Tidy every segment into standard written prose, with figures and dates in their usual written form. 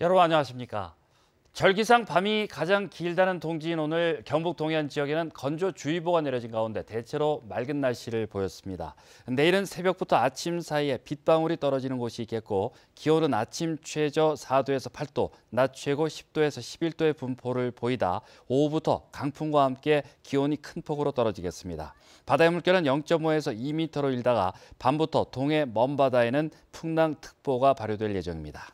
여러분 안녕하십니까? 절기상 밤이 가장 길다는 동지인 오늘 경북 동해안 지역에는 건조주의보가 내려진 가운데 대체로 맑은 날씨를 보였습니다. 내일은 새벽부터 아침 사이에 빗방울이 떨어지는 곳이 있겠고 기온은 아침 최저 4도에서 8도, 낮 최고 10도에서 11도의 분포를 보이다 오후부터 강풍과 함께 기온이 큰 폭으로 떨어지겠습니다. 바다의 물결은 0.5에서 2m로 일다가 밤부터 동해 먼바다에는 풍랑특보가 발효될 예정입니다.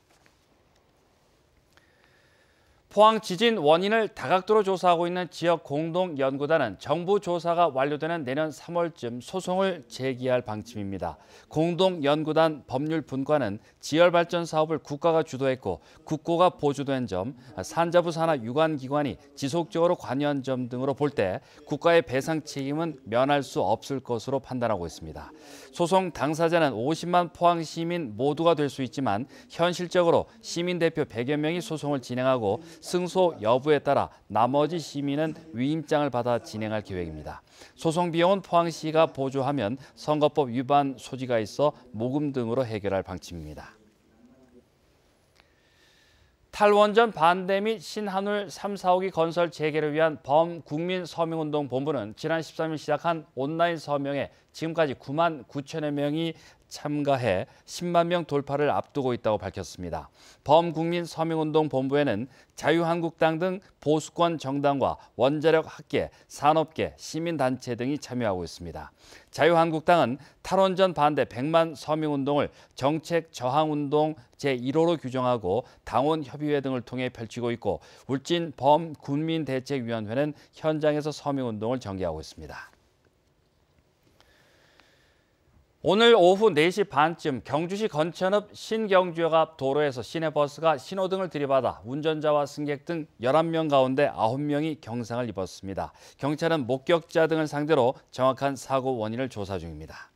포항 지진 원인을 다각도로 조사하고 있는 지역 공동연구단은 정부 조사가 완료되는 내년 3월쯤 소송을 제기할 방침입니다. 공동연구단 법률분과는 지열발전 사업을 국가가 주도했고 국고가 보조된 점, 산자부 산하 유관기관이 지속적으로 관여한 점 등으로 볼 때 국가의 배상 책임은 면할 수 없을 것으로 판단하고 있습니다. 소송 당사자는 50만 포항 시민 모두가 될 수 있지만 현실적으로 시민 대표 100여 명이 소송을 진행하고 승소 여부에 따라 나머지 시민은 위임장을 받아 진행할 계획입니다. 소송 비용은 포항시가 보조하면 선거법 위반 소지가 있어 모금 등으로 해결할 방침입니다. 탈원전 반대 및 신한울 3, 4호기 건설 재개를 위한 범국민서명운동본부는 지난 13일 시작한 온라인 서명에 지금까지 9만 9천여 명이 참가해 10만 명 돌파를 앞두고 있다고 밝혔습니다. 범국민서명운동본부에는 자유한국당 등 보수권 정당과 원자력 학계, 산업계, 시민단체 등이 참여하고 있습니다. 자유한국당은 탈원전 반대 100만 서명운동을 정책 저항운동 제1호로 규정하고 당원협의회 등을 통해 펼치고 있고 울진 범국민대책위원회는 현장에서 서명운동을 전개하고 있습니다. 오늘 오후 4시 반쯤 경주시 건천읍 신경주역 앞 도로에서 시내버스가 신호등을 들이받아 운전자와 승객 등 11명 가운데 9명이 경상을 입었습니다. 경찰은 목격자 등을 상대로 정확한 사고 원인을 조사 중입니다.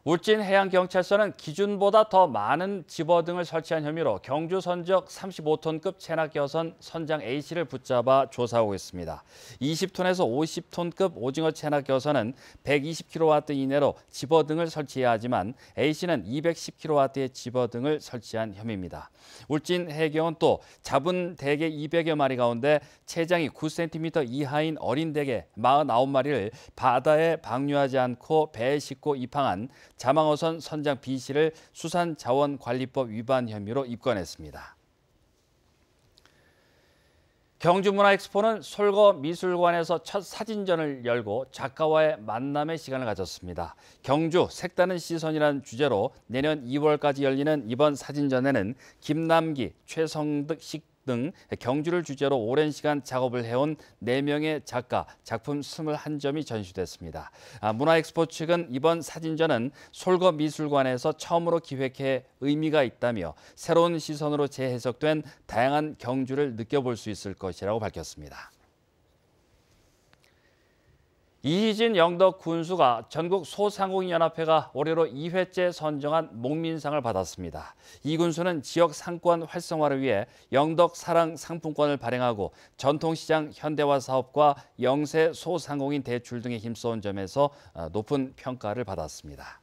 울진해양경찰서는 기준보다 더 많은 집어등을 설치한 혐의로 경주 선적 35톤급 체납여선 선장 A씨를 붙잡아 조사하고 있습니다. 20톤에서 50톤급 오징어 체납여선은 120kW 이내로 집어등을 설치해야 하지만 A씨는 210kW의 집어등을 설치한 혐의입니다. 울진해경은 또 잡은 대게 200여 마리 가운데 체장이 9cm 이하인 어린 대게 49마리를 바다에 방류하지 않고 배에 싣고 입항한 자망어선 선장 B씨를 수산자원관리법 위반 혐의로 입건했습니다. 경주문화엑스포는 솔거미술관에서 첫 사진전을 열고 작가와의 만남의 시간을 가졌습니다. 경주 색다른 시선이라는 주제로 내년 2월까지 열리는 이번 사진전에는 김남기, 최성식 등 경주를 주제로 오랜 시간 작업을 해온 4명의 작가, 작품 21점이 전시됐습니다. 문화엑스포 측은 이번 사진전은 솔거미술관에서 처음으로 기획해 의미가 있다며 새로운 시선으로 재해석된 다양한 경주를 느껴볼 수 있을 것이라고 밝혔습니다. 이희진 영덕 군수가 전국 소상공인연합회가 올해로 2회째 선정한 목민상을 받았습니다. 이 군수는 지역 상권 활성화를 위해 영덕 사랑 상품권을 발행하고 전통시장 현대화 사업과 영세 소상공인 대출 등에 힘써온 점에서 높은 평가를 받았습니다.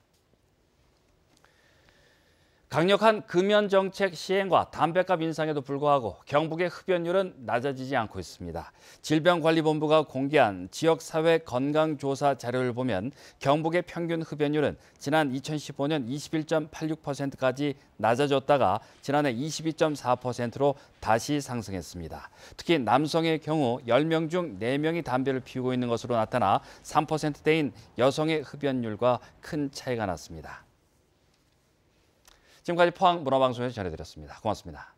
강력한 금연 정책 시행과 담배값 인상에도 불구하고 경북의 흡연율은 낮아지지 않고 있습니다. 질병관리본부가 공개한 지역사회 건강조사 자료를 보면 경북의 평균 흡연율은 지난 2015년 21.86%까지 낮아졌다가 지난해 22.4%로 다시 상승했습니다. 특히 남성의 경우 10명 중 4명이 담배를 피우고 있는 것으로 나타나 3%대인 여성의 흡연율과 큰 차이가 났습니다. 지금까지 포항문화방송에서 전해드렸습니다. 고맙습니다.